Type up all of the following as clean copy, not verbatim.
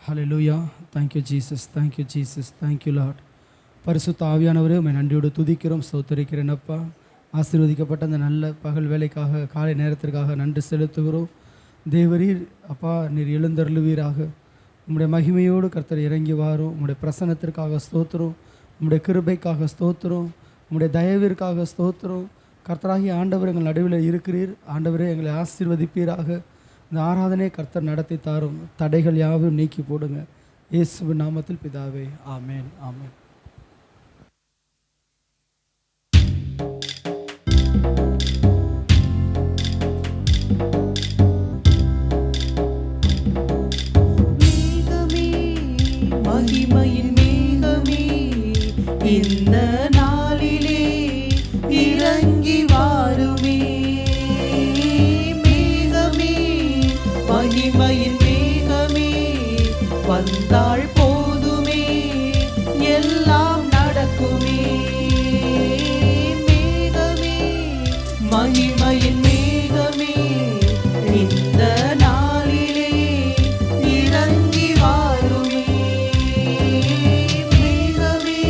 ஹல்லேலூயா. Thank you Jesus, thank you Jesus, thank you Lord. பரிசுத்த ஆவியானவரே, உம்மை நன்றியோடு துதிக்கிறோம், ஸ்தோத்திரிக்கிறேன் அப்பா. ஆசீர்வதிக்கப்பட்ட அந்த நல்ல பகல் வேலைக்காக, காலை நேரத்திற்காக நன்றி செலுத்துகிறோம். தேவரீர் அப்பா, நீர் எழுந்தருளுவீராக. உம்முடைய மகிமையோடு கர்த்தர் இறங்கி வாரும். உம்முடைய பிரசன்னத்திற்காக ஸ்தோத்திரம், உம்முடைய கிருபைக்காக ஸ்தோத்திரம், உம்முடைய தயவிற்காக ஸ்தோத்திரம். கர்த்தராகிய ஆண்டவர் எங்கள் நடுவில் இருக்கிறீர். ஆண்டவரே, எங்களை ஆசீர்வதிப்பீராக. இந்த ஆராதனை கர்த்தர் நடத்தி தாரும். தடைகள் யாவும் நீக்கி போடுங்க. இயேசுவின் நாமத்தில் பிதாவே, ஆமேன், ஆமேன். மகிமையின் மேகமே, இந்த நாளிலே இறங்கி வாருமே. மேகமே, மகிமையின் மேகமே, வந்தாள் போதுமே, எல்லாம் நடக்குமே. மேகமே, மகிமையின் மேகமே, இந்த நாளிலே இறங்கி வாருமே. மேகமே,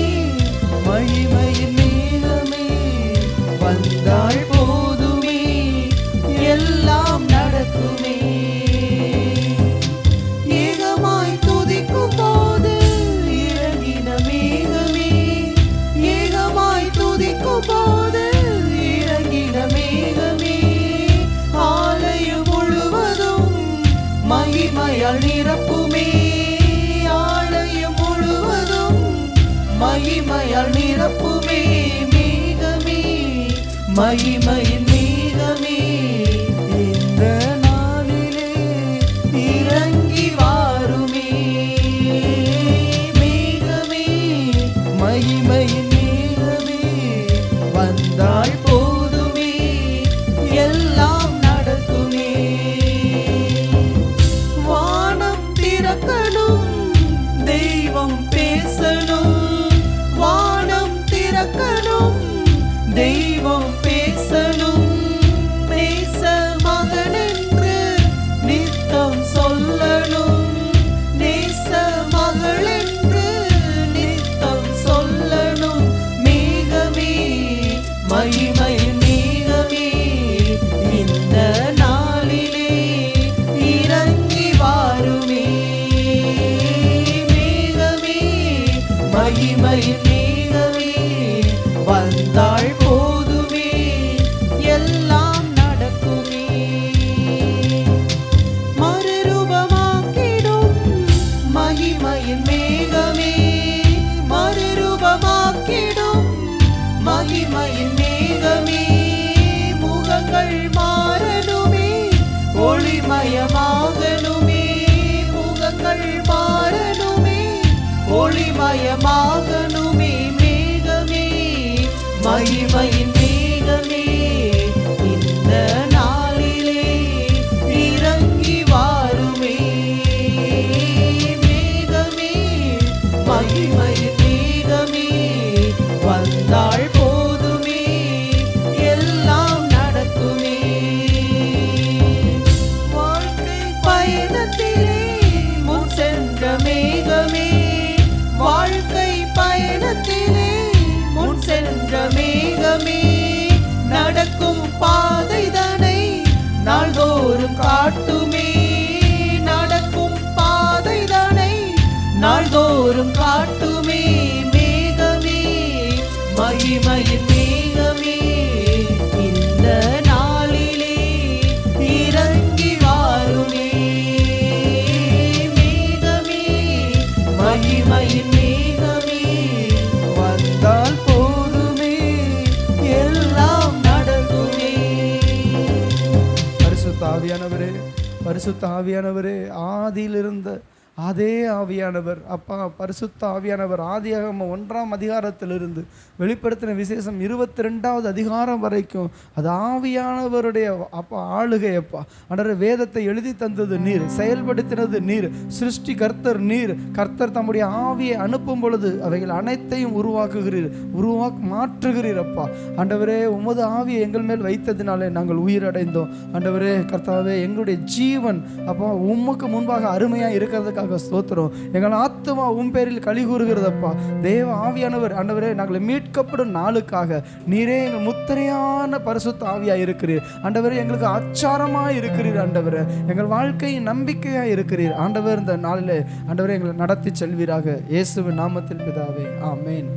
மகிமையின் மேகமே, வந்தாள் போதுமே, எல்லாம் நடக்குமே. ஏகமாய் துதிக்கும் போது இறங்கின மேகமே, ஏகமாய் துதிக்கும் போது இறங்கின மேகமே, ஆலயம் முழுவதும் மகிமையால் நிரப்புமே. ஆலயம் முழுவதும் மகிமையால் நிரப்புமே. மேகமே, மகிமையின் மேகமே, இந்த நாளிலே இறங்கி வாருமே. மேகமே, மகிமையின் மேகமே, வந்தாள் போதுமே, எல்லாம் நடக்குமே. வானம் திறக்கணும், தெய்வம் பேசணும். வானம் திறக்கணும், தெய்வம் பேசணும். நேச மகனென்று நித்தம் சொல்லணும். நேச மகளென்று நித்தம் சொல்லணும். மேகமே, மகிமையின் மேகமே, இந்த நாளிலே இறங்கி வாருமே. மேகமே, மகிமையின் மேகமே, வந்தாள் போதுமே, எல்லாம் நடக்குமே. மறுரூபமாக்கிடும் மகிமையின் மேகமே, மறுரூபமாக்கிடும் மகிமையின் மேகமே, முகங்கள் மாறணுமே, ஒளிமயமாகணுமே. முகங்கள் மாறணுமே, ஒளிமயமாகணுமே. மேகமே, மகிமையின் மேகமே, இந்த நாளிலே இறங்கி வாருமே. மேகமே, மகிமையின் மேகமே, வந்தாள் போதுமே, எல்லாம் நடக்குமே. வாழ்க்கை பயணத்திலே முன் சென்ற மேகமே, வாழ்க்கை பயணத்திலே முன் சென்ற மேகமே, நடக்கும் பாதைதனை நாள்தோறும் காட்டுமே. நடக்கும் பாதைதனை நாள்தோறும் காட்டுமே. மேகமே, மகிமையின் மேகமே, இந்த நாளிலே இறங்கி வாருமே. மேகமே, மகிமையின் மேகமே, வந்தால் போதுமே, எல்லாம் நடக்குமே. பரிசுத்த ஆவியானவரே, பரிசுத்த ஆவியானவரே, ஆதியில் இருந்த அதே ஆவியானவர் அப்பா, பரிசுத்த ஆவியானவர் ஆதியாகமம் 1ஆம் அதிகாரத்திலிருந்து வெளிப்படுத்தின விசேஷம் 22வது அதிகாரம் வரைக்கும் அது ஆவியானவருடைய அப்பா ஆளுகை. அப்பா ஆண்டவரே, வேதத்தை எழுதி தந்தது நீர், செயல்படுத்தினது நீர், சிருஷ்டி கர்த்தர் நீர். கர்த்தர் தம்முடைய ஆவியை அனுப்பும் பொழுது அவைகள் அனைத்தையும் உருவாக்குகிறீர், மாற்றுகிறீர். அப்பா ஆண்டவரே, உமது ஆவியை எங்கள் மேல் வைத்ததினாலே நாங்கள் உயிரடைந்தோம். ஆண்டவரே கர்த்தாவே, எங்களுடைய ஜீவன் அப்பா உமக்கு முன்பாக அருமையாக இருக்கிறதுக்காக கிருபைக்காக ஸ்தோத்திரம். எங்கள் ஆத்துமா உன் பேரில் களி கூறுகிறதப்பா. தேவ ஆவியானவர் ஆண்டவரே, நாங்கள் மீட்கப்படும் நாளுக்காக நீரே எங்கள் முத்திரையான பரிசுத்த ஆவியாக இருக்கிறீர் ஆண்டவரே. எங்களுக்கு அச்சாரமாக இருக்கிறீர் ஆண்டவரே. எங்கள் வாழ்க்கையின் நம்பிக்கையாக இருக்கிறீர் ஆண்டவர். இந்த நாளில் ஆண்டவரே எங்களை நடத்தி செல்வீராக. இயேசுவின் நாமத்தில் பிதாவே, ஆமென்.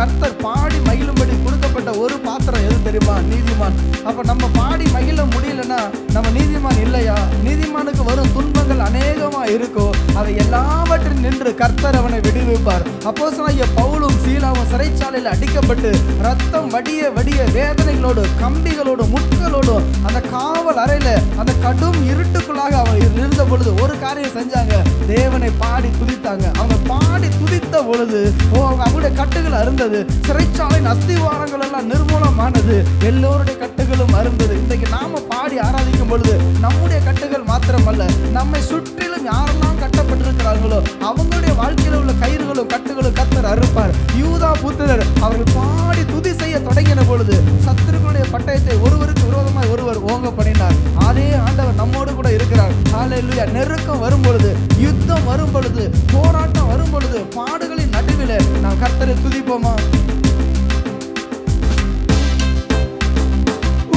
கர்த்தர் பாடி மகிழும்படி கொடுக்கப்பட்ட ஒரு பாத்திரம் எது தெரியுமா? நீதிமான். அப்ப நம்ம பாடி மகிழ முடியலன்னா நம்ம நீதிமான் இல்லையா? நீதிமானுக்கு வரும் துன்பங்கள் அநேகமா இருக்கும். அதை எல்லாவற்றில் நின்று கர்த்தர் அவனை விடுவிப்பார். அப்போஸ்தலனாகிய பவுலும் சீலாவும் சிறைச்சாலையில் அடிக்கப்பட்டு ரத்தம் வடிய வடிய வேதனைகளோடு கம்பிகளோடு முட்களோடு அந்த காவல் அறையில அந்த கடும் இருட்டுக்குள்ளாக அவர் இருந்த பொழுது ஒரு காரியம் செஞ்சாங்க. தேவனை பாடி துதித்தாங்க. அவங்க பாடி துதித்த பொழுது அவங்களுடைய கட்டுகள் அருந்தது. சிறைச்சாலையின் அஸ்திவாரங்கள் எல்லாம் நிர்மூலமானது. எல்லோருடைய கட்டுகளும் அருந்தது. இன்றைக்கு நாம பாடி ஆராதிக்கும் பொழுது நம்முடைய கட்டுகள் மாத்த மாத்திரமல்ல, நம்மை சுற்றிலும் யாரெல்லாம் கட்டப்பட்டிருக்கிறார்களோ அவங்களுடைய வாழ்க்கையில் உள்ள கயிறுகளும் கட்டுகளும் கர்த்தர் அறுப்பார். யூதா புத்திரர் அவர்கள் பாடி துதி செய்ய தொடங்கின பொழுது சத்துருக்களுடைய பட்டயத்தை ஒருவருக்கு விரோதமாய் ஒருவர் ஓங்க பண்ணினார். அதே ஆண்டவர் நம்மோடு கூட இருக்கிறார். ஹல்லேலூயா. நெருக்கம் வரும் பொழுது, யுத்தம் வரும் பொழுது, போராட்டம் வரும் பொழுது, பாடுகளின் நடுவில் நாம் கர்த்தரை துதிப்போமா?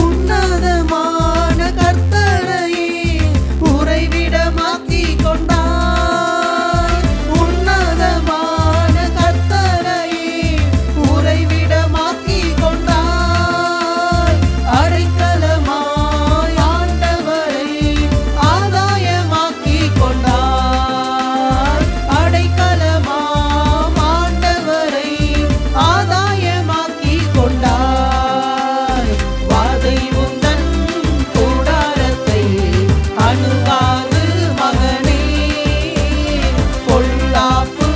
உன்னதமான கர்த்தரையே உறைவிடமாக்கி கொண்டார். உன்னதமான கர்த்தரையே உறைவிடமாக்கி கொண்டார். அடைக்கலமாய் ஆண்டவரை ஆதாயமாக்கி கொண்டார். அடைக்கலமாம் ஆண்டவரை ஆதாயமாக்கி கொண்டார். வாதை உந்தன் கூடாரத்தை அணுகாது மகனே, பொல்லாப்பு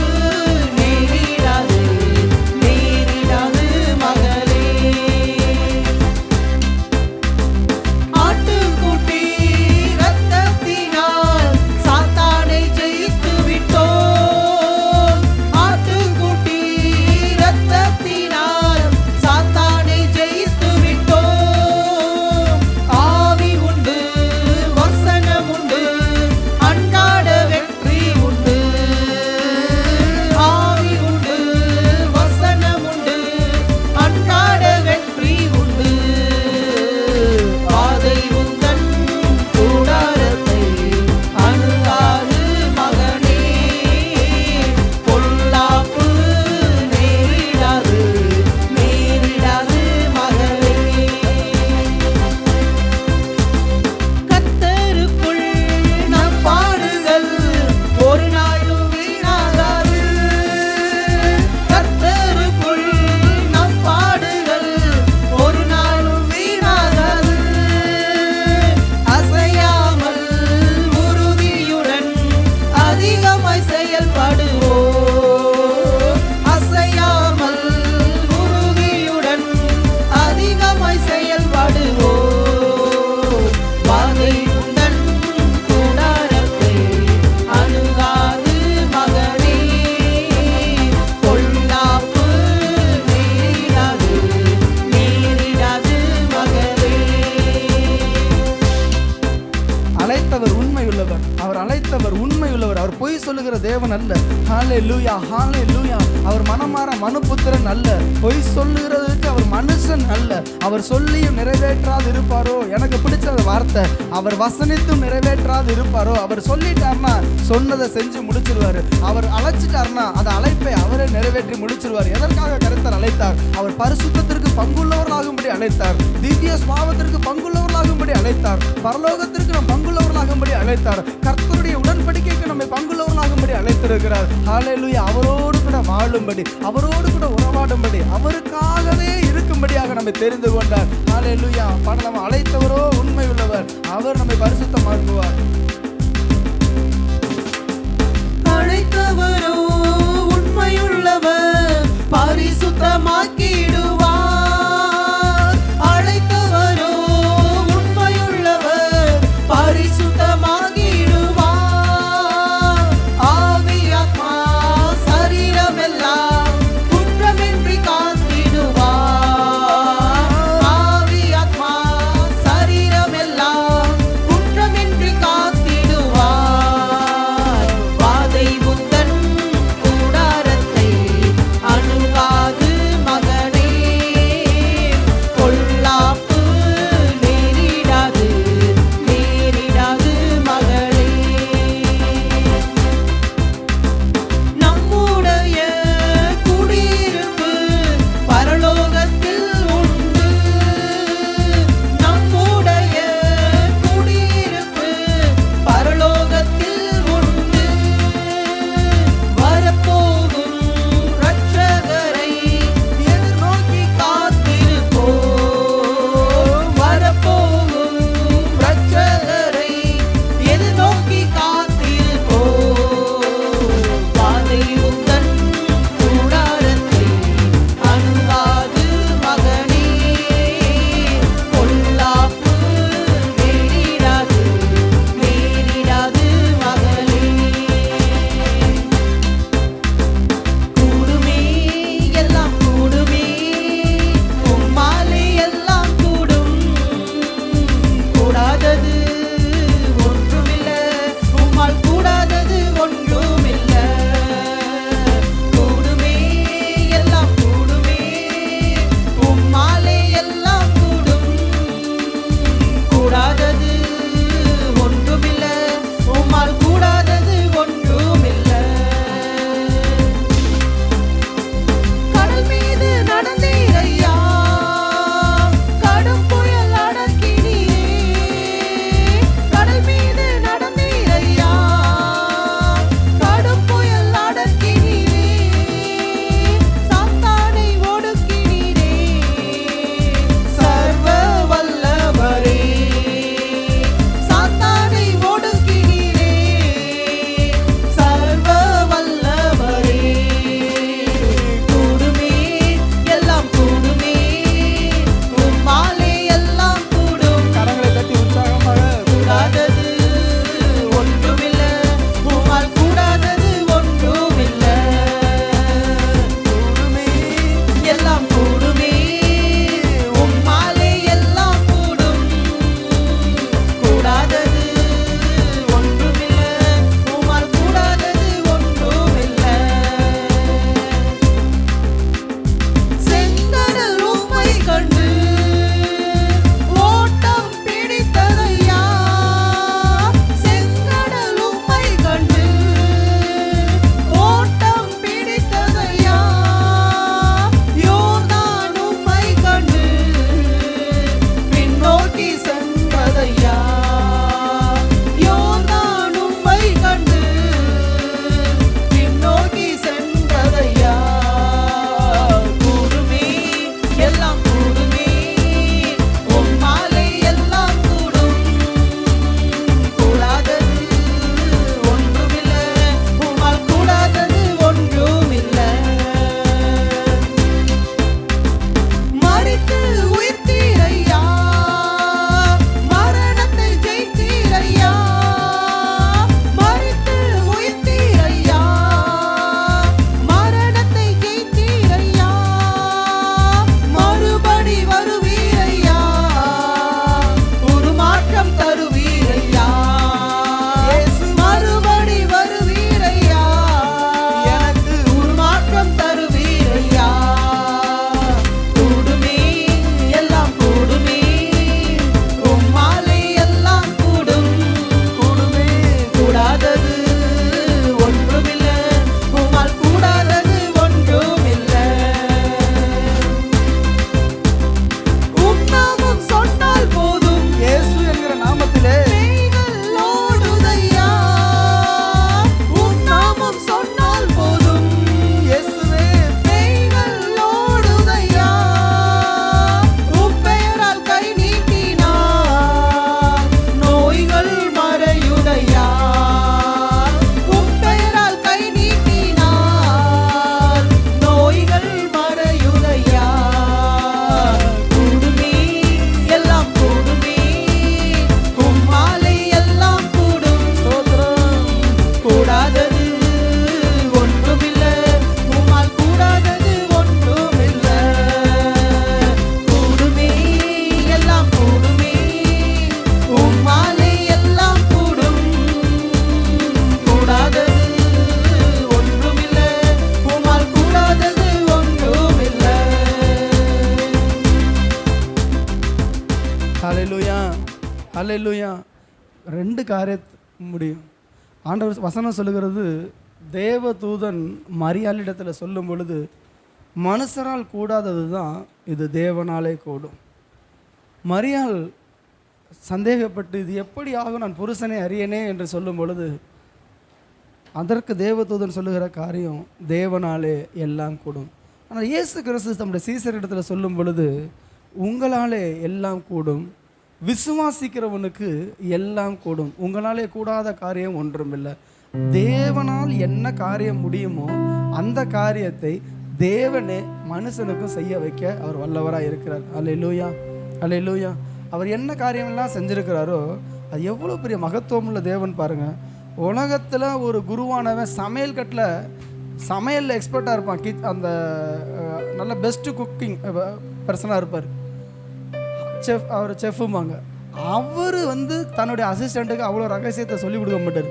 நேரிடாது நேரிடாது மகளே. ஆட்டுக்குட்டி இரத்தத்தினால் சாத்தானை ஜெயித்து விட்டோம். ஆட்டுக்குட்டி இரத்தத்தினால் சாத்தானை ஜெயித்து விட்டோம். ஆவி உண்டு, வசனம் உண்டு, அன்றாட வெற்றி உண்டு. ஆவி உண்டு, வசனம் உண்டு, அன்றாட வெற்றி உண்டு. பாதை உந்தன் கூடாரத்தை அணுகாது மகனே, பொல்லாப்பு நேரிடாது நேரிடாது மகளே. கர்த்தருக்குள் நம் பாடுகள் ஒரு நாளும் வீணாகாது. கர்த்தருக்குள் நம் பாடுகள் ஒரு நாளும் வீணாகாது. அசையாமல் உறுதியுடன் அதிகமாய் செயல்படுவோம். அசையாமல் உறுதியுடன் அதிகமாய் செயல்படுவோம். வாதை உந்தன் கூடாரத்தை அணுகாது மகனே, பொல்லாப்பு நேரிடாது நேரிடாது மகளே. அழைத்தவர் உண்மையுள்ளவர். அவர் அழைத்தவர் உண்மையுள்ளவர். அவர் பொய் சொல்லுகிற தேவன் அல்ல. ஹல்லேலூயா, ஹல்லேலூயா. அவர் மனமாற மனுபுத்திரன் அல்ல. பொய் சொல்லுகிறதுக்கு அவர் மனுஷன் அல்ல. அவர் சொல்லியும் நிறைவேற்றாது இருப்பாரோ? எனக்கு பிடிச்ச வார்த்தை, அவர் வசனித்தும் நிறைவேற்றாது இருப்பாரோ? அவர் சொல்லிட்டார்னா சொன்னதை செஞ்சு முடிச்சிருவாரு. அவர் அழைச்சிட்டார்னா அந்த அழைப்பை அவரே நிறைவேற்றி முடிச்சிருவார். எதற்காக கர்த்தர் அழைத்தார்? அவர் பரிசுத்தத்திற்கு பங்குள்ளவர்களாகும்படி அழைத்தார். திவ்ய சுபாவத்திற்கு பங்குள்ளவர்களாகும்படி அழைத்தார். பரலோகத்திற்கு நாம் பங்குள்ளவர்களாகும்படி அழைத்தார். கர்த்தருடைய உடன்படிக்கைக்கு நம்மை பங்குள்ளவர்களாகும்படி அழைத்திருக்கிறார். ஹல்லேலூயா. அவரோடு கூட வாழும்படி, அவரோடு கூட உறவாடும்படி, அவருக்காகவே இருக்கும்படியாக நம்மை தெரிந்து கொண்டார். ஹல்லேலூயா. பாடலாம். அழைத்தவரோ உண்மை உள்ளவர், அவர் நம்மை பரிசுத்தமாக்குவார். அழைத்தவரோ உண்மையுள்ளவர், பரிசுத்தமாக்கிடுவார். அழைத்தவரோ உண்மையுள்ளவர், பரிசுத்தமாக்கிடுவார். ஆவி ஆத்மா சரீரமெல்லாம் குற்றமின்றி காத்திடுவார். ஆவி ஆத்மா சரீரமெல்லாம் குற்றமின்றி காத்திடுவார். அல்லேலூயா. 2 காரியத்தை முடியும். ஆண்டவர் வசனம் சொல்லுகிறது, தேவதூதன் மரியாளிடத்தில் சொல்லும் பொழுது, மனுஷரால் கூடாதது தான் இது தேவனாலே கூடும். மரியாள் சந்தேகப்பட்டு இது எப்படி ஆகும், நான் புருஷனை அறியனே என்று சொல்லும் பொழுது, அதற்கு தேவதூதன் சொல்லுகிற காரியம் தேவனாலே எல்லாம் கூடும். ஆனால் இயேசு கிறிஸ்து தம்முடைய சீசரிடத்தில் சொல்லும் பொழுது, உங்களாலே எல்லாம் கூடும், விசுவாசிக்கிறவனுக்கு எல்லாம் கூடும், உங்களாலே கூடாத காரியம் ஒன்றுமில்லை. தேவனால் என்ன காரியம் முடியுமோ அந்த காரியத்தை தேவனே மனுஷனுக்கும் செய்ய வைக்க அவர் வல்லவராக இருக்கிறார். அல்லேலூயா, அல்லேலூயா. அவர் என்ன காரியமெல்லாம் செஞ்சுருக்கிறாரோ அது எவ்வளோ பெரிய மகத்துவம் உள்ள தேவன் பாருங்கள். உலகத்தில் ஒரு குருவானவன் சமையலில் எக்ஸ்பர்ட்டாக இருப்பான். அந்த நல்ல பெஸ்ட்டு குக்கிங் பர்சனாக இருப்பார். அவர் செஃப்புமாங்க. அவர் தன்னுடைய அசிஸ்டண்ட்டுக்கு அவ்வளோ ரகசியத்தை சொல்லிக் கொடுக்க மாட்டார்.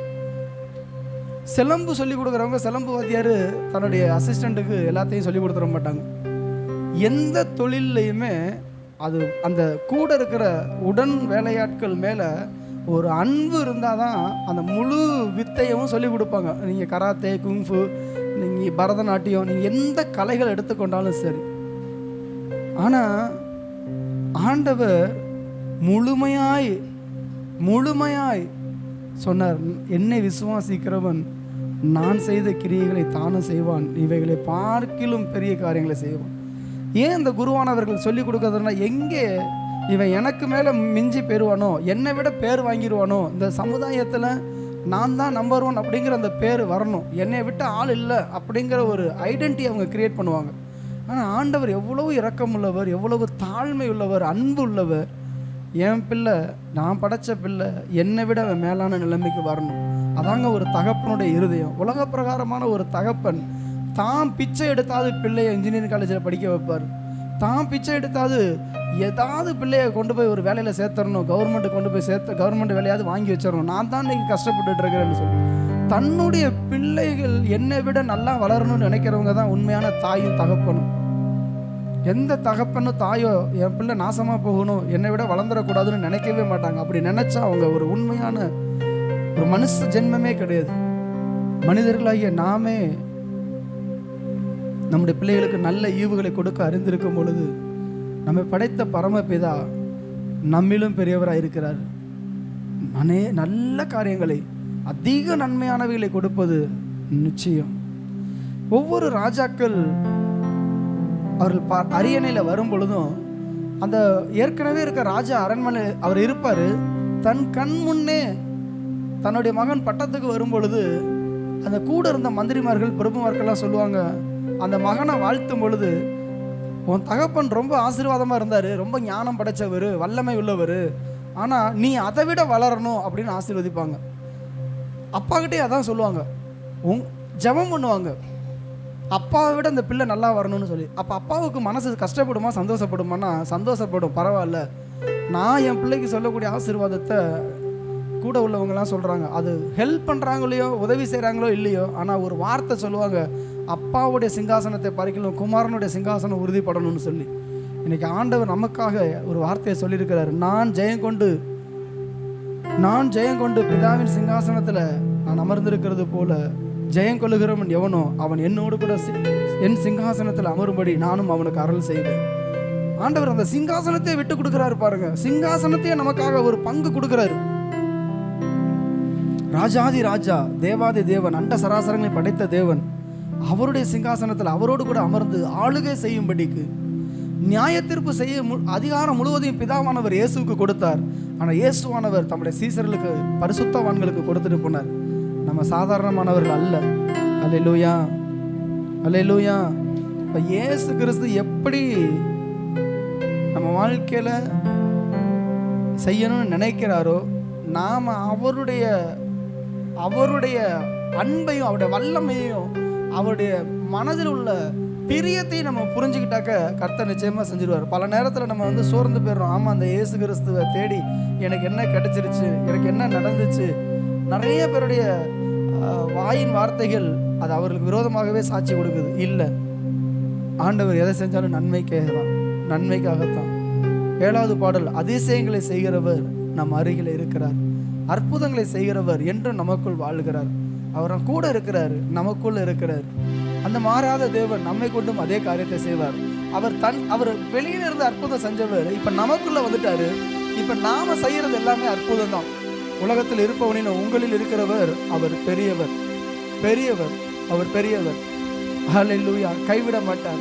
சிலம்பு சொல்லிக் கொடுக்குறவங்க, சிலம்பு வாத்தியார் தன்னுடைய அசிஸ்டண்ட்டுக்கு எல்லாத்தையும் சொல்லிக் கொடுத்துட மாட்டாங்க. எந்த தொழிலையுமே அது அந்த கூட இருக்கிற உடன் வேலையாட்கள் மேலே ஒரு அன்பு இருந்தால் தான் அந்த முழு வித்தையும் சொல்லிக் கொடுப்பாங்க. நீங்கள் கராத்தே, குங்ஃபு, நீங்கள் பரதநாட்டியம், நீங்கள் எந்த கலைகள் எடுத்துக்கொண்டாலும் சரி. ஆனால் ஆண்டவர் முழுமையாய் சொன்னார், என்னை விசுவாசிக்கிறவன் நான் செய்த கிரியைகளை தானும் செய்வான், இவைகளை பார்க்கிலும் பெரிய காரியங்களை செய்வான். ஏன் இந்த குருவானவர்கள் சொல்லிக் கொடுக்கறதுனா, எங்கே இவன் எனக்கு மேலே மிஞ்சி பெறுவானோ, என்னை விட பேர் வாங்கிடுவானோ, இந்த சமுதாயத்தில் நான் தான் நம்பர் 1 அப்படிங்கிற அந்த பேர் வரணும், என்னை விட்ட ஆள் இல்லை அப்படிங்கிற ஒரு ஐடென்டிட்டி அவங்க கிரியேட் பண்ணுவாங்க. ஆனால் ஆண்டவர் எவ்வளவு இரக்கம் உள்ளவர், எவ்வளவு தாழ்மை உள்ளவர், அன்பு உள்ளவர். என் பிள்ளை, நான் படைச்ச பிள்ளை, என்னை விட அவன் மேலான நிலைமைக்கு வரணும். அதாங்க ஒரு தகப்பனுடைய இருதயம். உலக பிரகாரமான ஒரு தகப்பன் தான் பிச்சை எடுத்தாவது பிள்ளையை இன்ஜினியரிங் காலேஜில் படிக்க வைப்பார். தான் பிச்சை எடுத்தாவது ஏதாவது பிள்ளையை கொண்டு போய் ஒரு வேலையில் சேர்த்துடணும், கவர்மெண்ட்டு கொண்டு போய் கவர்மெண்ட் வேலையாவது வாங்கி வச்சிடணும், நான் தான் இன்றைக்கி கஷ்டப்பட்டுட்டு இருக்கிறேன்னு சொல்லி தன்னுடைய பிள்ளைகள் என்னை விட நல்லா வளரணும்னு நினைக்கிறவங்க தான் உண்மையான தாயும் தகப்பனும். எந்த தகப்பனும் தாயோ என் பிள்ளை நாசமாக போகணும், என்னை விட வளர்ந்துடக்கூடாதுன்னு நினைக்கவே மாட்டாங்க. அப்படி நினச்சா அவங்க ஒரு உண்மையான ஒரு மனுஷ ஜென்மமே கிடையாது. மனிதர்களாகிய நாமே நம்முடைய பிள்ளைகளுக்கு நல்ல ஈவுகளை கொடுக்க அறிந்திருக்கும் பொழுது, நம்மை படைத்த பரமபிதா நம்மிலும் பெரியவராக இருக்கிறார். நல்ல காரியங்களை, அதிக நன்மையானவைகளை கொடுப்பது நிச்சயம். ஒவ்வொரு ராஜாக்கள் அவர்கள் அரியணையில் வரும் பொழுதும், அந்த ஏற்கனவே இருக்க ராஜா அரண்மனை அவர் இருப்பார். தன் கண் முன்னே தன்னுடைய மகன் பட்டத்துக்கு வரும் பொழுது அந்த கூட இருந்த மந்திரிமார்கள், பிரபுமார்கள்லாம் சொல்லுவாங்க, அந்த மகனை வாழ்த்தும் பொழுது, உன் தகப்பன் ரொம்ப ஆசீர்வாதமாக இருந்தார், ரொம்ப ஞானம் படைத்தவர், வல்லமை உள்ளவர், ஆனால் நீ அதை விட வளரணும் அப்படின்னு ஆசீர்வதிப்பாங்க. அப்பாக்கிட்டே அதான் சொல்லுவாங்க, ஜெபம் பண்ணுவாங்க, அப்பாவை விட இந்த பிள்ளை நல்லா வரணும்னு சொல்லி. அப்போ அப்பாவுக்கு மனசு கஷ்டப்படுமா சந்தோஷப்படுமானா, சந்தோஷப்படும். பரவாயில்ல, நான் என் பிள்ளைக்கு சொல்லக்கூடிய ஆசீர்வாதத்தை கூட உள்ளவங்கலாம் சொல்கிறாங்க. அது ஹெல்ப் பண்ணுறாங்களோ, உதவி செய்கிறாங்களோ இல்லையோ, ஆனால் ஒரு வார்த்தை சொல்லுவாங்க, அப்பாவுடைய சிங்காசனத்தை பறிக்கணும், குமாரனுடைய சிங்காசனம் உறுதிப்படணும்னு சொல்லி. இன்றைக்கி ஆண்டவர் நமக்காக ஒரு வார்த்தையை சொல்லியிருக்கிறார், நான் ஜெயம் கொண்டு பிதாவின் சிங்காசனத்தில் நான் அமர்ந்திருக்கிறது போல ஜெயம் கொள்ளுகிறவன் எவனோ அவன் என்னோடு கூட என் சிங்காசனத்தில் அமரும்படி நானும் அவனுக்கு அருள் செய்வேன். ஆண்டவர் அந்த சிங்காசனத்தை விட்டு கொடுக்குறாரு பாருங்க. சிங்காசனத்தையே நமக்காக ஒரு பங்கு கொடுக்குறாரு. ராஜாதி ராஜா, தேவாதி தேவன், அண்ட சராசரங்களை படைத்த தேவன் அவருடைய சிங்காசனத்தில் அவரோடு கூட அமர்ந்து ஆளுகை செய்யும்படிக்கு, நியாய தீர்ப்பு செய்ய அதிகாரம் முழுவதையும் பிதாவானவர் இயேசுவுக்கு கொடுத்தார். ஆனால் இயேசுவானவர் தம்முடைய சீசர்களுக்கு, பரிசுத்தவான்களுக்கு கொடுத்துட்டு போனார். நம்ம சாதாரணமானவர்கள் அல்ல. அல்லேலூயா, அல்லேலூயா. இப்போ இயேசு கிறிஸ்து எப்படி நம்ம வாழ்க்கையில் செய்யணும்னு நினைக்கிறாரோ, நாம் அவருடைய அன்பையும் அவருடைய வல்லமையையும் அவருடைய மனதில் உள்ள பிரியத்தையும் நம்ம புரிஞ்சுக்கிட்டாக்க கர்த்தர் நிச்சயமாக செஞ்சிருவார். பல நேரத்தில் நம்ம சோர்ந்து போயிடுறோம். ஆமாம், அந்த இயேசு கிறிஸ்துவை தேடி எனக்கு என்ன கிடைச்சிருச்சு, எனக்கு என்ன நடந்துச்சு. நிறைய பேருடைய வாயின் வார்த்தைகள் அது அவர்களுக்கு விரோதமாகவே சாட்சி கொடுக்குது. இல்லை, ஆண்டவர் எதை செஞ்சாலும் நன்மைக்காகத்தான். 7வது பாடல், அதிசயங்களை செய்கிறவர் நம் அருகில் இருக்கிறார். அற்புதங்களை செய்கிறவர் என்றும் நமக்குள் வாழ்கிறார். அவர் கூட இருக்கிறார், நமக்குள் இருக்கிறார். அந்த மாறாத தேவன் நம்மை கொண்டும் அதே காரியத்தை செய்வார். அவர் வெளியிலிருந்து அற்புதம் செஞ்சவர் இப்ப நமக்குள்ள வந்துட்டாரு. இப்ப நாம செய்யறது எல்லாமே அற்புதம் தான். உலகத்தில் இருப்பவனின் உங்களில் இருக்கிறவர் அவர் பெரியவர், அவர் பெரியவர். ஹல்லேலூயா. கைவிட மாட்டார்.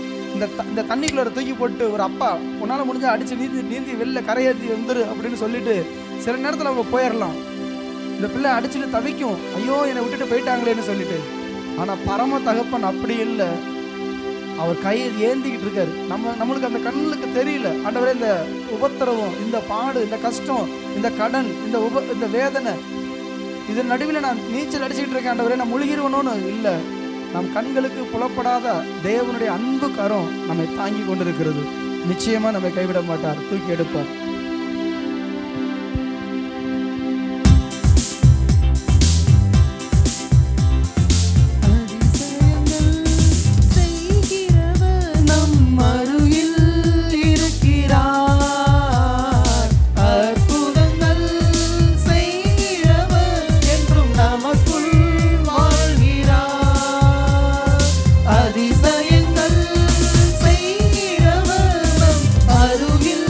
இந்த தண்ணிக்குள்ள தூக்கி போட்டு ஒரு அப்பா உன்னால முடிஞ்சா அடிச்சு நீந்தி வெளில கரையேற்றி வந்துரு அப்படின்னு சொல்லிட்டு சில நேரத்தில் அவங்க போயிடலாம். இந்த பிள்ளை அடிச்சுட்டு தவிக்கும், ஐயோ என்னை விட்டுட்டு போயிட்டாங்களேன்னு சொல்லிட்டு. ஆனா பரம தகப்பன் அப்படி இல்லை. அவர் கையை ஏந்திக்கிட்டு இருக்காரு. நம்மளுக்கு அந்த கண்ணுக்கு தெரியல. ஆண்டவரே, இந்த உபத்திரவம், இந்த பாடு, இந்த கஷ்டம், இந்த கடன், இந்த வேதனை, இதன் நடுவில் நான் நீச்சல் அடிச்சுக்கிட்டு இருக்கேன். ஆண்டவரே, நான் முழுகிருவனோன்னு இல்லை. நம் கண்களுக்கு புலப்படாத தேவனுடைய அன்பு கரம் நம்மை தாங்கி கொண்டிருக்கிறது. நிச்சயமா நம்மை கைவிட மாட்டார், தூக்கி எடுப்பார். அதிசயங்கள் செய்கிறவர் நம் அருகில்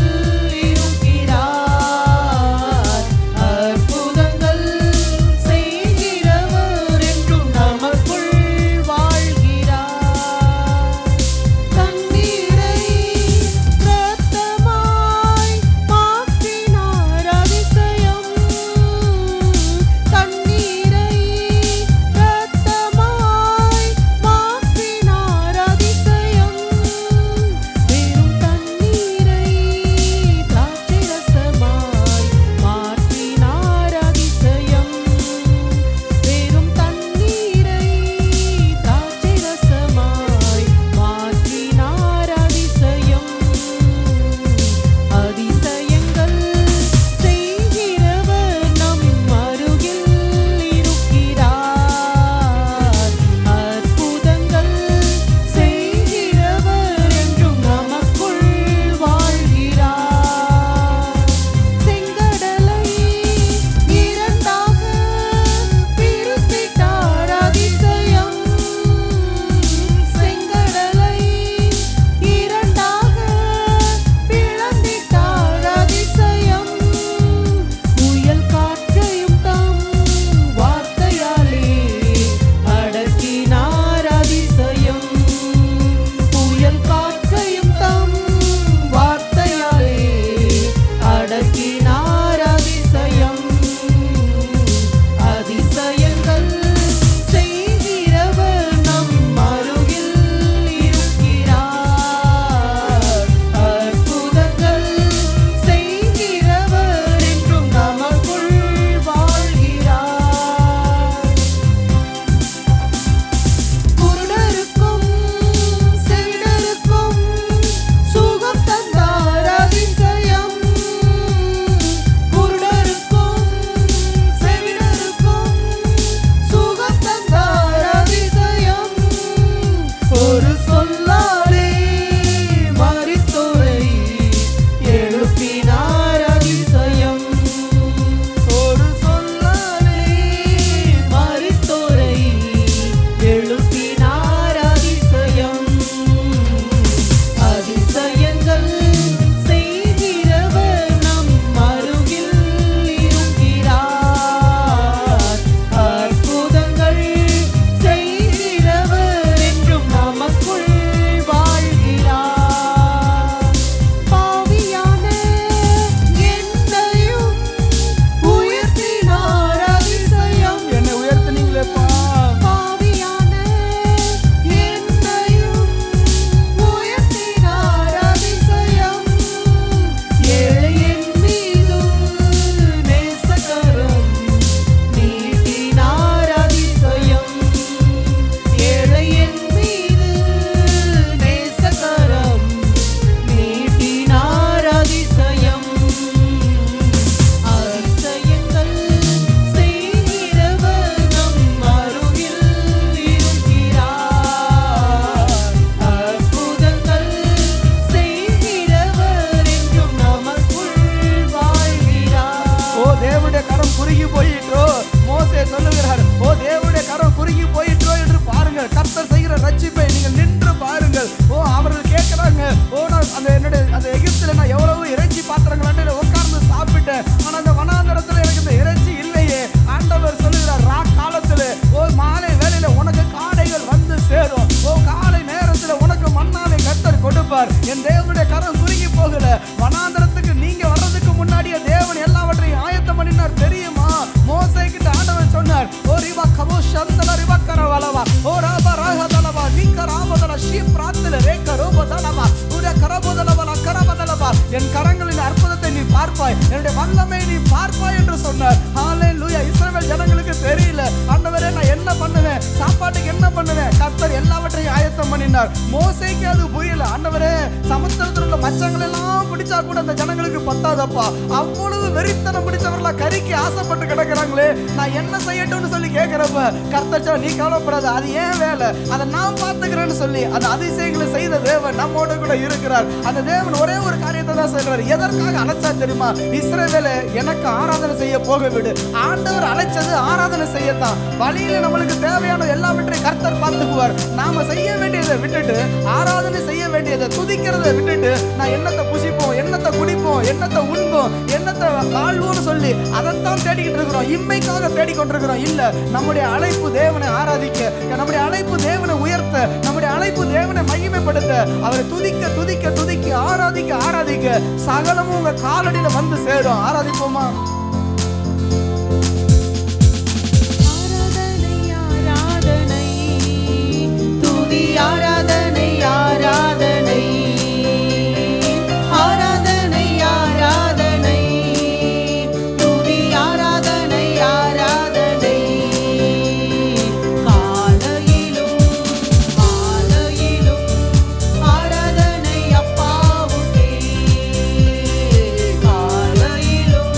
கரம் குறுகி போயிற்றோ. மோசே சொல்லுகிறார், ஓ தேவனுடைய கரம் குறுகி போயிற்றோ என்று பாருங்கள். கர்த்தர் செய்கிற ரட்சிப்பை நீங்கள் நின்று பாருங்கள். ஓ அவர்கள் கேட்கிறாங்க, ஓ நான் அந்த எகிப்தில் நான் எவ்வளவு இறைச்சி பாத்திரங்கள் உட்கார்ந்து சாப்பிட்டேன், ஆனா அந்த வனாந்தரத்தில் எனக்கு இந்த இறைச்சி இல்லையே. ஆண்டவர் சொல்லுகிறார், காலத்தில் ஓ மாலை வேளையில உனக்கு காடைகள் வந்து சேரும். ஓ காலை நேரத்தில் உனக்கு மன்னாவை கர்த்தர் கொடுப்பார். என் தேவனுடைய கரம் குறுகி போகல. வனாந்தரத்துக்கு நீங்க வர்றதுக்கு முன்னாடியே தேவன் எல்லாவற்றையும் ஆயத்தம் பண்ணினார் தெரியுமா? மோசே கிட்ட ஆண்டவர் சொன்னார், ஓ ரிவா கபோ சந்தல ரிவா கரவலவா ஓ ராபா ராகதலவா நிக்க ராபதல ஷீப்ராத்துல ரேக்க ரோபதலவா உட கரபதலவல கரபதலவா என் கரங்களின் அற்புதத்தை நீ பார்ப்பாய், என்னுடைய வல்லமை நீ பார்ப்பாய் என்று சொன்னார். ஹalleluya. இஸ்ரவேல் ஜனங்களுக்கு தெரியல, ஆண்டவரே நான் என்ன பண்ணுவேன், சாப்பாட்டுக்கு என்ன பண்ணுவேன். கர்த்தர் எல்லாவற்றையும் ஆயத்தம் பண்ணினார். மோசேக்கு அது புரியல. ஆண்டவரே சமுத்திரத்தில் உள்ள மச்சங்கள் எல்லாம் பிடிச்சா கூட அந்த ஜனங்களுக்கு பத்தாதப்பா, அவ்வளவு வெறித்தனம் பிடிச்சவர்களா கறிக்கு ஆசைப்பட்டு கிடக்குறாங்களே, நான் என்ன செய்யட்டும்னு சொல்லி கேட்கிறப்ப கர்த்தர் நீ கவலைப்படாத, அது ஏன் வேலை, அதை நான் பார்த்துக்கிறேன்னு சொல்லி அந்த அதிசயங்களை செய்த தேவன் நம்மோட கூட இருக்கிறார். அந்த தேவன் ஒரே ஒரு காரியத்தை தான் சொல்றாரு. எதற்காக அழைச்சா தெரியுமா? இஸ்ரவேலை எனக்கு ஆராதனை செய்ய போக விடு. ஆண்டவர் அழைச்சது ஆராதனை செய்யத்தான். வழியில நம்மளுக்கு தேவையான எல்லாவற்றையும் கர்த்தர் பார்த்துக்குவார். நாம செய்ய வேண்டியதை விட்டுட்டு, ஆராதனை செய்ய வேண்டியதை துதிக்கிறதை விட்டுட்டு, நான் என்னத்தை புசிப்போம், என்னத்தை குடிப்போம், என்னத்தை உண்போம், என்னத்தை வாழ்வோம்னு சொல்லி அதைத்தான் தேடிக்கிட்டு இருக்கிறோம். இம்மைக்காக தேடிக்கொண்டிருக்கிறோம். இல்ல, நம்முடைய அழைப்பு தேவனை ஆராதிக்க, நம்முடைய அழைப்பு தேவனை உயர்த்த, நம்முடைய அழைப்பு தேவனை மகிமைப்படுத்த, அவரை துதிக்க துதிக்க துதிக்க, ஆராதிக்க ஆராதிக்க சகலமும் உங்க காலடியில வந்து சேரும். ஆராதிப்போமா? ஆராதனை துதி ஆராதனை ஆராதனை ஆராதனை ஆராதனை துதி ஆராதனை ஆராதனை காலையிலும் மாலையிலும் ஆராதனை அப்பாவுக்கே காலையிலும்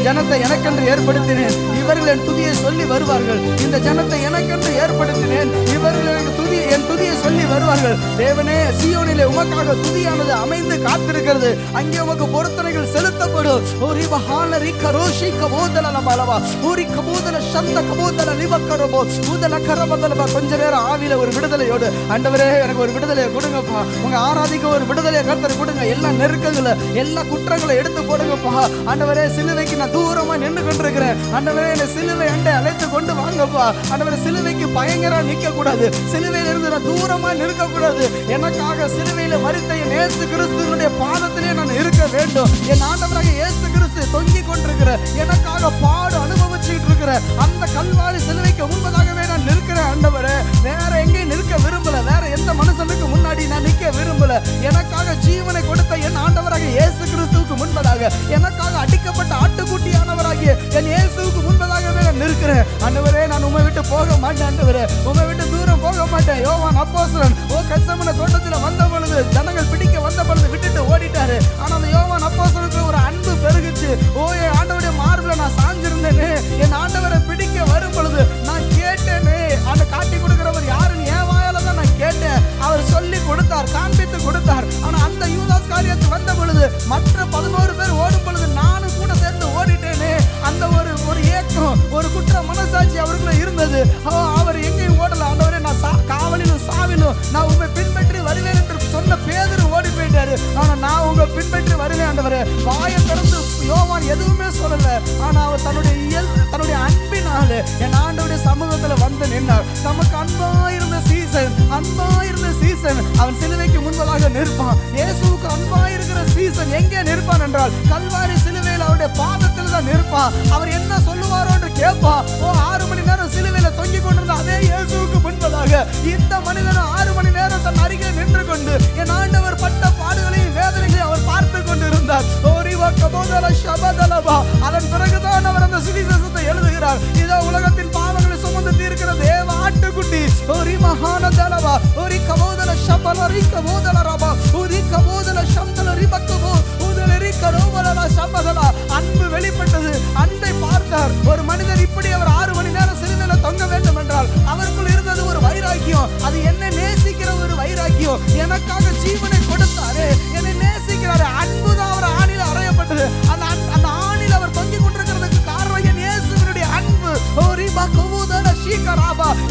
ஜனத்தை எனக்கென்று ஏற்படுத்தினேன், இவர்கள் என் துதியை சொல்லி வருவார்கள். இந்த ஜனத்தை எனக்கென்று ஏற்படுத்தினேன், இவர்கள் என் துதியை சொல்லி வருவார்கள். தேவனே, சீயோனிலே உமக்காக துதியானது அமைந்து காத்திருக்கிறது. அங்கே உமக்கு பொருத்தனைகள் செலுத்தப்படும். ஒரு மகானரி கரோஷி கபோதல பலவா ஊரி கபோதல சந்த கபோதல லிவக்கரபோ ஊதல கரபதலபா. கொஞ்ச நேரம் ஆவியில ஒரு விடுதலையோடு, ஆண்டவரே எனக்கு ஒரு விடுதலையை கொடுங்கப்பா, உங்க ஆராதிக்க ஒரு விடுதலையை கர்த்தர் கொடுங்க. எல்லா நெருக்கங்களை, எல்லா குற்றங்களை எடுத்து போடுங்கப்பா. ஆண்டவரே, சிலுவைக்கு நான் தூரமா நின்று கொண்டிருக்கிறேன். ஆண்டவரே, என்னை சிலுவை அண்டை அழைத்து கொண்டு வாங்கப்பா. ஆண்டவரே, சிலுவைக்கு பயங்கர நிற்க கூடாது, சிலுவையில இருந்து நான் தூரமா நிற்க கூடாது. எனக்காக சிலுவையில மரித்த என் இயேசு கிறிஸ்துவினுடைய பாதத்திலே நான் இருக்க வேண்டும். என் ஆண்டவராக இயேசு கிறிஸ்து தொங்கி கொண்டிருக்கிற, எனக்காக பாடு அனுபவிச்சுட்டு இருக்கிற அந்த கல்வாரி சிலுவைக்கு முன்பதாகவே நான் நிற்கிறேன். ஆண்டவரே, வேற எங்கேயும் நிற்க விரும்பல, வேற எந்த மனுஷனுக்கு முன்னாடி நான் நிற்க விரும்பல. எனக்காக ஜீவனை கொடுத்த என் ஆண்டவராக இயேசு கிறிஸ்துவுக்கு முன்பதாக, எனக்காக அடிக்கப்பட்ட ஆட்டுக்குட்டியானவராகிய என் இயேசுவுக்கு முன்பதாகவே நான் நிற்கிறேன். ஆண்டவரே, நான் உம்மை விட்டு போக மாட்டேன். ஆண்டவரே, உம்மை விட்டு தூரம் போக மாட்டேன். யோவான் அப்போஸ்தலன் கெத்செமனே தோட்டத்தில் வந்த பொழுது, ஜனங்கள் பிடிக்க வந்த பொழுது விட்டுட்டு ஓடிட்டாரு. ஆனா அந்த யோவான் அப்போஸ்தலனுக்கு ஒரு அன்பு பெருகுச்சு. என் ஆண்டவருடைய மார்பில நான் சாஞ்சிருந்தேனே, என் ஆண்டவரை பிடிக்க வரும் பொழுது நான் கேட்டேனே. அந்த காட்டி கொடுக்கிறவர் யாருன்னு என் வாயால தான் நான் கேட்டேன். அவர் சொல்லி கொடுத்தார், காண்பித்து கொடுத்தார். ஆனா அந்த யூதாஸ் காரியத்து வந்த பொழுது, மற்ற 11 பேர் ஓடும் பொழுது நானும் கூட சேர்ந்து ஓடிட்டேனே. அந்த ஒரு ஏக்கம், ஒரு குற்ற மனசாட்சி அவருக்குள்ள இருந்தது. அவர் எங்கேயும் ஓடல. ஆண்டவரே, நான் காவலிலும் சாவிலும் நான் உங்களை பின்பற்றி வருவேன் என்று சொன்ன பேதுரு ஓடி போயிட்டாரு. ஆனா நான் உங்க பின்பற்றி வருவேன். ஆண்டவரே, வாயை திறந்து யோவான் எதுவுமே சொல்லல. ஆனா அவர் தன்னுடைய அன்பினால என் ஆண்டவருடைய சமூகத்துல வந்து நின்றார். நமக்கு அன்பாயிருந்த சீசன் அவன் சிலுவைக்கு முன்பதாக நிற்பான். இயேசுவுக்கு அன்பாயிருக்கிற சீசன் எங்கே நிற்பான் என்றால், கல்வாரி சிலுவையில் அவருடைய பாதத்தில் தான் நிற்பான். அவர் என்ன சொல்லுவாரோ என்று கேட்பான். 6 மணி நேரம் சிலுவையில தொங்கிக் கொண்டிருந்த அதே இயேசுவுக்கு முன்பதாக இந்த மனிதனும் 6 மணி நேரம் தன் அருகே நின்று கொண்டு என் ஆண்டவர் பட்ட பாடுகளையும் வேதனைகளையும் அவர் பார்த்து கொண்டிருந்தார். அதன் பிறகுதான் அவர் அந்த சுவிசேஷத்தை எழுதுகிறார். இதோ உலகத்தின் பாவங்களை சுமந்து தீர்க்கிற தேவ ஆட்டுக்குட்டி. ஒரு மகான தலவா ஒரு கபோதல ஷபல ரிகபோதல ரபா ஒரு கபோதல ஷம்தல ரிபக்கபோ உதலரி கரோவலல ஷபதல. அன்பு வெளிப்பட்டது. அன்பை பார்த்தார். ஒரு மனிதர் இப்படி அவர் 6 மணி நேரம் சிலுவையில தொங்க வேண்டும் என்றால் அவருக்குள் இருந்தது ஒரு வைராக்கியம். அது என்னை நேசிக்கிற ஒரு வைராக்கியம். எனக்காக ஜீவனை கொடுத்தாரு, என்னை நேசிக்கிறாரு. அன்புதான் அவர் ஆணில அறையப்பட்டது. அந்த ஆணில அவர் தொங்கிக் கொண்டிருக்கிறதுக்கு காரணம் என் இயேசுவினுடைய அன்பு.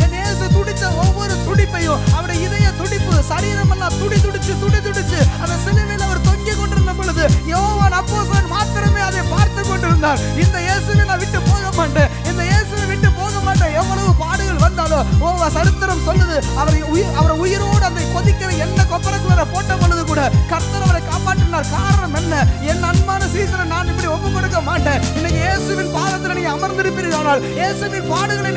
என் இயேசு துடித்த ஒவ்வொரு துடிப்பையும், அவருடைய இதய துடிப்பு, சரீரம் எல்லாம் துடிச்சு அந்த சிலுவையில் அவர் தொங்கிக் கொண்டிருந்த பொழுது யோவான் அப்போஸ்தலன் மாத்திரமே அதை பார்த்து கொண்டிருந்தார். இந்த இயேசுவை நான் விட்டு போக மாட்டேன், இந்த இயேசுவை விட்டு போக மாட்டேன். எவ்வளவு பாடுகள் வந்தாலும் சரித்திரம் சொல்லுது, அவரை உயிரோடு அந்த கொதிக்கிற எண்ணெய் கொப்பரைக்குள்ள போட்ட பொழுது கூட கர்த்தர் அவரை காப்பாற்றினார். காரணம் என்ன? என் அன்பான சீசனை நான் இப்படி ஒப்பு கொடுக்க மாட்டேன். இன்னைக்கு இயேசுவின் பாதத்தில் நீங்க அமர்ந்திருப்பீர்கள். ஆனால் இயேசுவின் பாடுகளை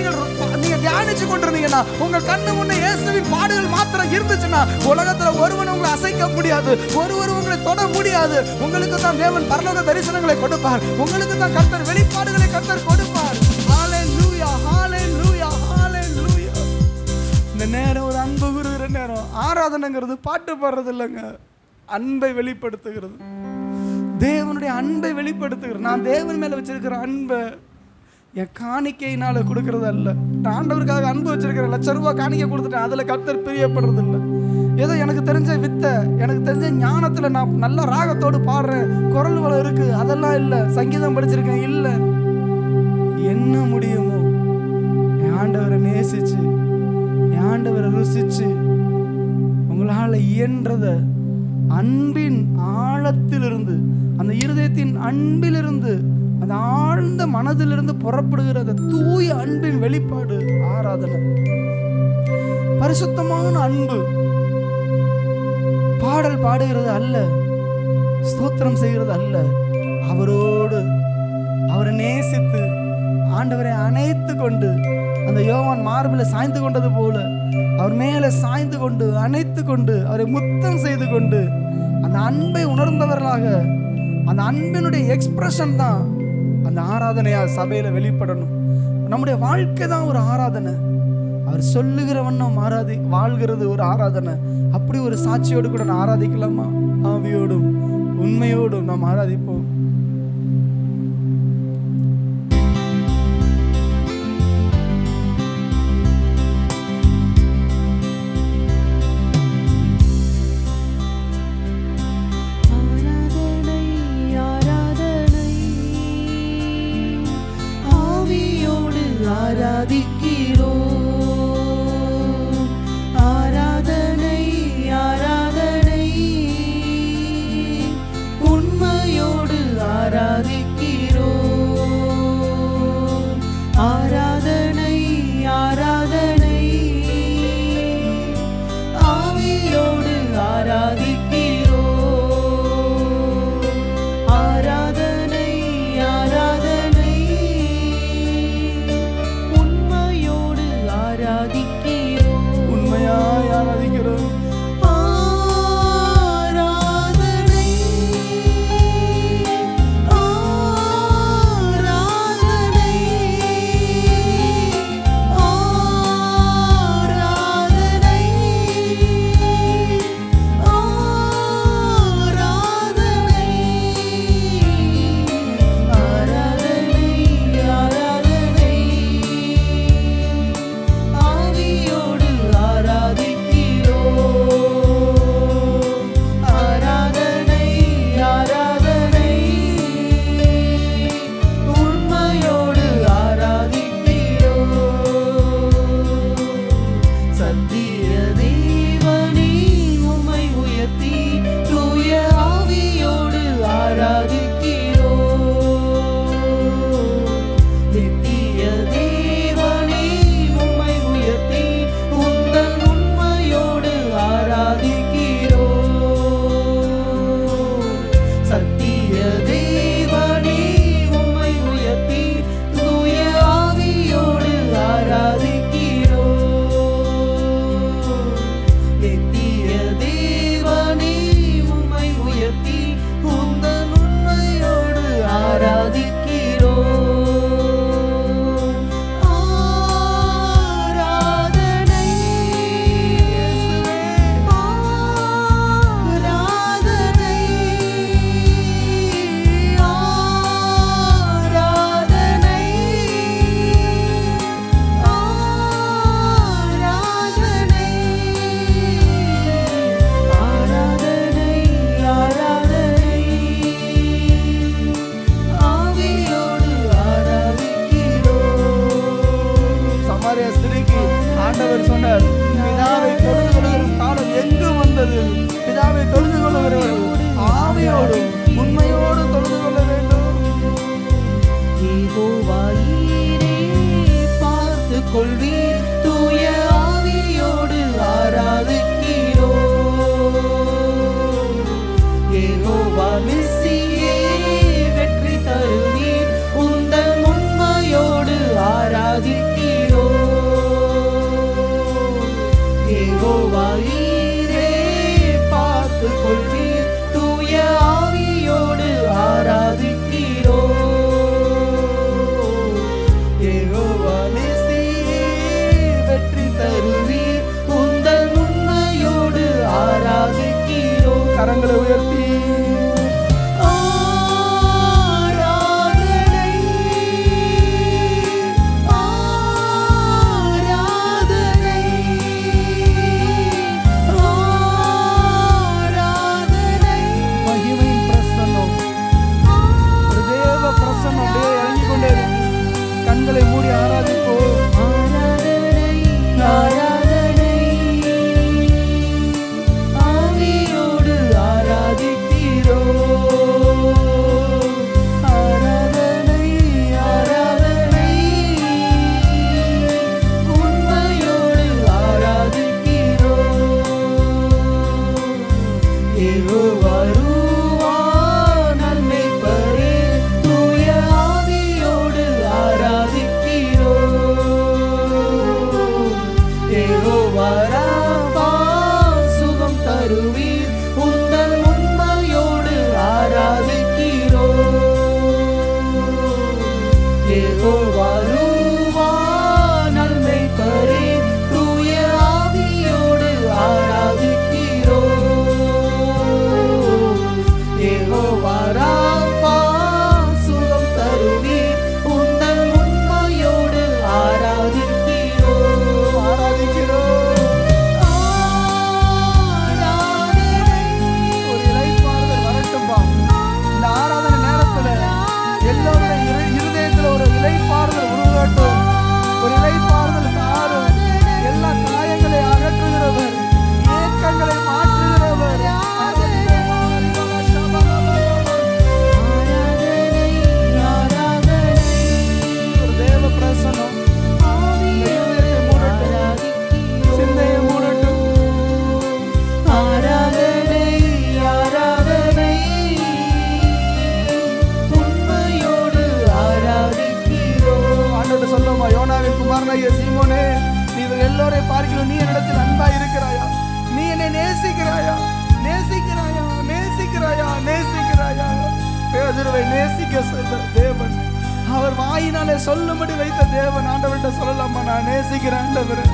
நீங்க தியானிச்சு கொண்டிருந்தீங்கன்னா, உங்க கண்ணு முன்னே இயேசுவின் பாடுகள் மாத்திரம் இருந்துச்சுன்னா, உலகத்துல ஒருவன் உங்களை அசைக்க முடியாது, ஒருவர் உங்களை தொட முடியாது. உங்களுக்கு தான் தேவன் பரலோக தரிசனங்களை கொடுப்பார். உங்களுக்கு தான் கர்த்தர் வெளிப்பாடுகளை கர்த்தர் கொடுப்பார். ஹalleluya, ஹalleluya, ஹalleluya. இந்த நேரம் ஒரு அன்பு குருகிற நேரம். ஆராதனைங்கிறது பாட்டு பாடுறது இல்லைங்க, அன்பை வெளிப்படுத்துகிறது. தேவனுடைய அன்பை வெளிப்படுத்துகிறது. நான் தேவன் மேல வச்சிருக்கிற அன்பை என் காணிக்கையினால கொடுக்கறது அல்ல. ஆண்டவருக்காக அன்பு வச்சிருக்கிறேன். ₹1,00,000 காணிக்கை கொடுத்துட்டேன், அதுல கர்த்தர் பிரியப்படுறது இல்லை. ஏதோ எனக்கு தெரிஞ்ச வித்தை, எனக்கு தெரிஞ்ச ஞானத்துல நான் நல்ல ராகத்தோடு பாடுறேன், குரல் வளம் இருக்கு, அதெல்லாம் இல்லை. சங்கீதம் படிச்சிருக்கேன், இல்லை. என்ன முடியுமோ என் ஆண்டவரை நேசிச்சு, என் ஆண்டவரை ருசிச்சு, உங்களால இயன்றத அன்பின் ஆழத்திலிருந்து, அந்த இருதயத்தின் அன்பிலிருந்து, அந்த ஆழ்ந்த மனதிலிருந்து புறப்படுகிற அந்த தூய அன்பின் வெளிப்பாடு ஆராதனை. பரிசுத்தமான அன்பு. பாடல் பாடுகிறது அல்ல, ஸ்தோத்திரம் செய்கிறது அல்ல. அவரோடு அவரை நேசித்து ஆண்டவரை அணைத்து கொண்டு, அந்த யோவான் மார்பில் சாய்ந்து கொண்டது போல அவர் மேலே சாய்ந்து கொண்டு, அணைத்து கொண்டு, அவரை முத்தம் செய்து கொண்டு, அந்த அன்பை உணர்ந்தவர்களாக, அந்த அன்பினுடைய எக்ஸ்பிரஷன் தான் அந்த ஆராதனையால் சபையில வெளிப்படணும். நம்முடைய வாழ்க்கை தான் ஒரு ஆராதனை. அவர் சொல்லுகிற வண்ணம் வாழ்கிறது ஒரு ஆராதனை. அப்படி ஒரு சாட்சியோடு கூட நான் ஆராதிக்கலாமா? ஆவியோடும் உண்மையோடும் நாம் ஆராதிப்போம். தேவனே உம்மை உயர்த்தி தூய ஆவியோடு ஆராதிக்கிறோம். நித்திய தேவனே உம்மை உயர்த்தி உந்தன் உண்மையோடு ஆராதிக்கிறோம். சத்திய தேவனே உம்மை உயர்த்தி தூய ஆவியோடு ஆராதிக்கிறோம். நித்திய தேவனே உம்மை உயர்த்தி உந்தன் உண்மையோடு ஆராதிக்கிறோம். ஆராதனை இயேசுவே, ஆராதனை, ஆராதனை, ஆராதனை, ஆராதனை, ஆராதனை, ஆவியோடு ஆராதிக்கிறோம். சமாரிய ஸ்திரீக்கு ஆண்டவர் சொன்னார், பிதாவை தொழுது கொள்கிற காலம் எங்கு வந்தது? பிதாவை தொழுது கொள்கிறவர்கள் ஆவியோடும் உண்மையோடும் தொழுது கொள்ள வேண்டும். யெகோவா ஈரே பார்த்துக் கொள்வீர் தூய ஆவியோடு ஆராதிக்கிறோம். யெகோவா நிஸ்ஸியே வெற்றி தருவீர் உந்தன் உண்மையோடு ஆராதிக்கிறோம். யெகோவா ஈரே பார்த்துக் கொள்வீர் தூய ஆவியோடு ஆராதிக்கிறோம். யெகோவா நிஸ்ஸியே வெற்றி தருவீர் உந்தன் உண்மையோடு ஆராதிக்கிறோம். கரங்களை உயர்த்தி ஆராதனை, ஆராதனை, ஆராதனை, மகிமையின் பிரசன்னம், ஒரு தேவ பிரசன்னம் அப்படியே இறங்கி கொண்டே இருக்கு. கண்களை மூடி ஆராதிப்போம். ஆராதனை, ஆராதனை, ஆவியோடு ஆராதிக்கிறோம். ஆராதனை, ஆராதனை, உண்மையோடு ஆராதிக்கிறோம். யெகோவா ரூவா நன்மைப்பரே தூய ஆவியோடு ஆராதிக்கிறோம். யெகோவா ராபா சுகம் தருவீர் உந்தன் உண்மையோடு ஆராதிக்கிறோம். யெகோவா ரூவா நன்மைப்பரே தூய ஆவியோடு ஆராதிக்கிறோம். யெகோவா ராபா சுகம் தருவீர் உந்தன் உண்மையோடு ஆராதிக்கிறோம். ஆராதிக்கிறோம். ஆராதனை, ஒரு இளைப்பாறுதல் வரட்டும்பா. இந்த ஆராதனை நேரத்துல எல்லோருடைய இருதயத்துல ஒரு இளைப்பாறுதல் உருவாட்டும். ஒரு இளைப்பாறுதல் தாரும். எல்லா காயங்களை அகற்றுகிறவர், ஏக்கங்களை மாற்றுகிறவர். ஆராதனை, ஒரு தேவ பிரசன்னம் இந்த இருதயத்தை மூடட்டும், சிந்தையை மூடட்டும். ஆராதனை, ஆராதனை, உண்மையோடு ஆராதிக்கிறோம். ஆண்டவர்கிட்ட சொல்லுமா, யோனாவின் குமாரனாகிய சீமோனே, நீ இவர்கள் எல்லோரையும் பார்க்கிறோம், நீ என்னிடத்தில் அன்பா இருக்கிறாயா? நீ என்னை நேசிக்கிறாயா? நேசிக்கிறாயா? நேசிக்கிறாயா? நேசிக்கிறாயா? பேதுருவை நேசிக்க சொல்ல தேவன், அவர் வாயினாலே சொல்லும்படி வைத்த தேவன் ஆண்டவர்கிட்ட சொல்லலாமா, நான் நேசிக்கிறேன் ஆண்டவரே,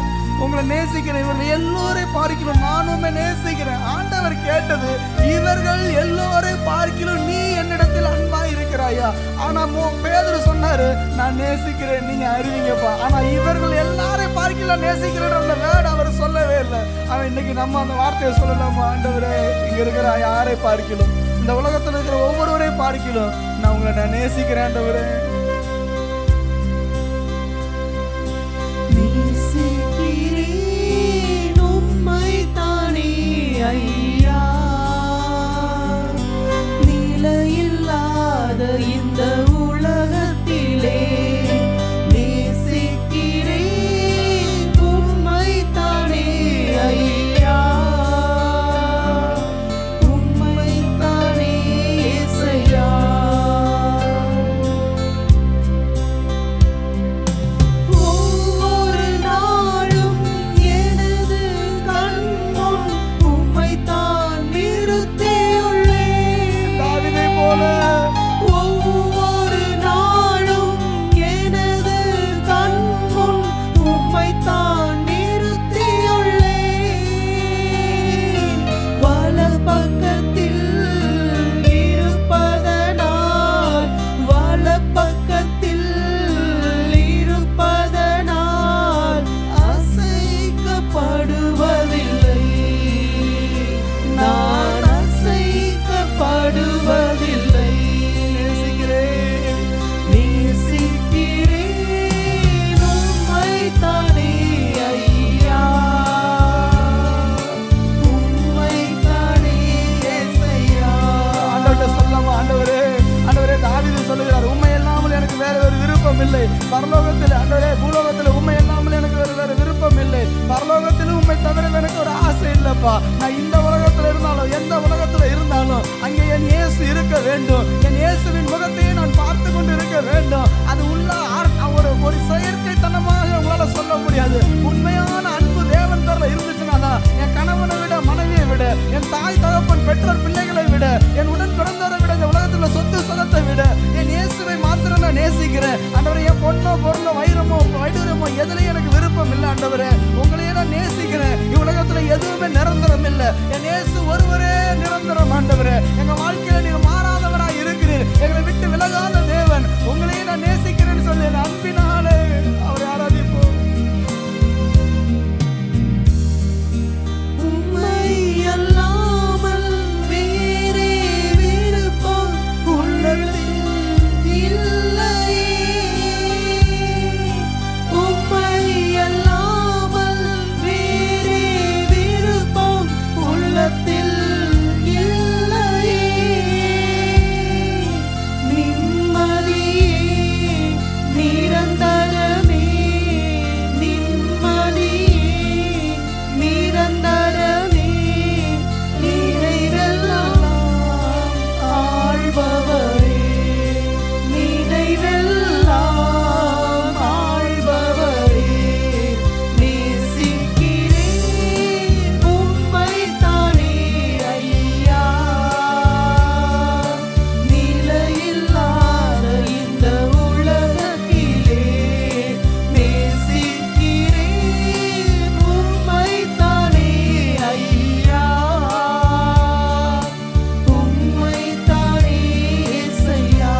உங்களை நேசிக்கிறேன், இவர்கள் எல்லோரையும் பார்க்கிறோம், நான் உண்மை நேசிக்கிறேன். ஆண்டவர் கேட்டது, இவர்கள் எல்லோரையும் பார்க்கிறோம், நீ என்னிடத்தில் அன்பா இருக்கிறாயா? ஆனா பேதுரு சொன்னாரு, நான் நேசிக்கிறேன், நீங்க அறிவீங்கப்பா. ஆனா இவர்கள் எல்லாரையும் பார்க்கலாம் நேசிக்கிறேன் அந்த வேர்டு அவர் சொல்லவே இல்லை. ஆனா இன்னைக்கு நம்ம அந்த வார்த்தையை சொல்லலாமா, ஆண்டவரே இங்க இருக்கிற யாரை பார்க்கலாம், இந்த உலகத்தில் இருக்கிற ஒவ்வொருவரையும் பார்க்கலாம், நான் உங்களை நான் நேசிக்கிறேன் ஆண்டவரே. நேசிக்கிறேன் உம்மை விருப்பம் இல்லை. பரலோகத்தில் ஆண்டவரே, பூலோகத்தில் உண்மை இல்லாமல் எனக்கு வேறு விருப்பம் இல்லை. பரலோகத்தில் உண்மை தவிர எனக்கு ஒரு ஆசை இல்லப்பா. நான் இந்த உலகத்தில் இருந்தாலும் எந்த உலகத்தில் இருந்தாலும் அங்கே என் இயேசு இருக்க வேண்டும். என் இயேசுவின் முகத்தையே நான் பார்த்து கொண்டு இருக்க வேண்டும். அது உள்ள ஒரு செயற்கைத்தனமாக உங்களால சொல்ல முடியாது. உண்மையான அன்பு தேவன் பேர்ல இருந்துச்சுன்னா தான் என் கணவனை விட, மனைவியை விட, என் தாய் தகப்பன் பெற்றோர் பிள்ளைகளை விட, என் உடன் பிறந்தவரை விட, இந்த உலகத்துல சொத்து சுகத்தை விட என் இயேசுவை மாத்திரம் நான் நேசிக்கிறேன். ஆண்டவரே, என் பொண்ணோ பொருளோ வைரமோ வைடூரமோ எதுலையும் எனக்கு விருப்பம் இல்லை. ஆண்டவரே, உங்களையே நான் நேசிக்கிறேன். இவ்வுலகத்துல எதுவுமே நிரந்தரம் இல்லை. என் இயேசு ஒருவரே நிரந்தரம். ஆண்டவரே, எங்க வாழ்க்கையில நீங்க மாறாதவராய் இருக்கிறீர். எங்களை விட்டு விலகாத தேவன். உங்களையே நான் நேசிக்கிறேன்னு சொல்லி என் அன்பினாலே அவரை ஆராதிப்போம். உம்மை அல்லாமல் வேறே விருப்பம் உள்ளத்தில் இல்லையே. உம்மை அல்லாமல் வேறே விருப்பம் உள்ளத்தில் இல்லையே. நிம்மதியே நிரந்தரமே, நிம்மதியே நிரந்தரமே, நினைவெல்லாம் ஆள்பவரே, நினைவெல்லாம் ஆள்பவரே. நேசிக்கிறேன் உம்மைத்தானே ஐயா, நிலையில்லாத இந்த உலகத்திலே. நேசிக்கிறேன் உம்மைத்தானே ஐயா, உம்மைத்தானே இயேசையா,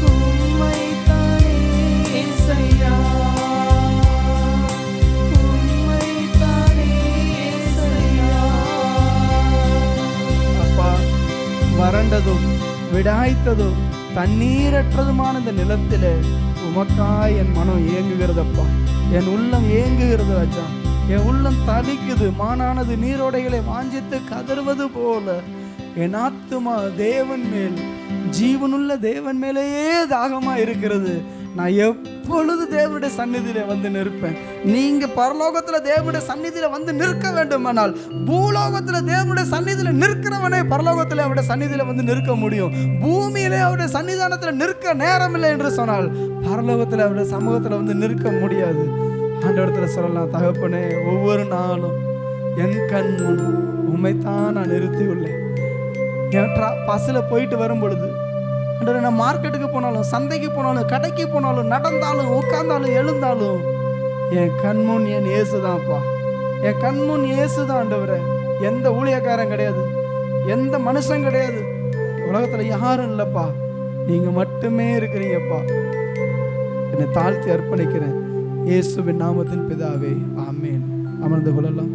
உம்மைத்தானே இயேசையா, உம்மைத்தானே இயேசையா. அப்பா, வறண்டதும் விடாய்த்ததும் தண்ணீரற்றதுமான இந்த நிலத்திலே உமக்காய் என் மனம் ஏங்குகிறதப்பா. என் உள்ளம் ஏங்குகிறது ராஜா. என் உள்ளம் தவிக்குது. மானானது நீரோடைகளை வாஞ்சித்து கதறுவது போல என் ஆத்துமா தேவன் மேல், ஜீவனுள்ள தேவன் மேலேயே தாகமா இருக்கிறது. நான் எப்பொழுது தேவனுடைய சந்நிதியில வந்து நிற்பேன். நீங்க பரலோகத்துல தேவனுடைய சந்நிதியில வந்து நிற்க வேண்டுமானால், பூலோகத்துல தேவனுடைய சந்நிதியில நிற்கிறவனே பரலோகத்துல அவருடைய சந்நிதியில வந்து நிற்க முடியும். பூமியிலே அவருடைய சன்னிதானத்துல நிற்க நேரம் இல்லை என்று சொன்னால் பரலோகத்துல அவருடைய சமூகத்துல வந்து நிற்க முடியாது. ஆண்டவரத்துல சொல்லலாம், தகப்பனே, ஒவ்வொரு நாளும் என் கண் முன் உம்மைத்தான் நான் நிறுத்தி உள்ளேன். என் பஸ்ஸில் போயிட்டு வரும் பொழுது, ஆண்டவரே, நான் மார்க்கெட்டுக்கு போனாலும், சந்தைக்கு போனாலும், கடைக்கு போனாலும், நடந்தாலும், உட்கார்ந்தாலும், எழுந்தாலும் என் கண்முன் என் இயேசு தான்ப்பா. என் கண்முன் இயேசு தான் ஆண்டவரே. எந்த ஊழியக்காரன் கிடையாது, எந்த மனுஷன் கிடையாது, உலகத்தில் யாரும் இல்லைப்பா. நீங்கள் மட்டுமே இருக்கிறீங்கப்பா. என்னை தாழ்த்தி அர்ப்பணிக்கிறேன். இயேசுவின் நாமத்தின் பிதாவே, ஆமென். அமர்ந்து கொள்ளலாம்.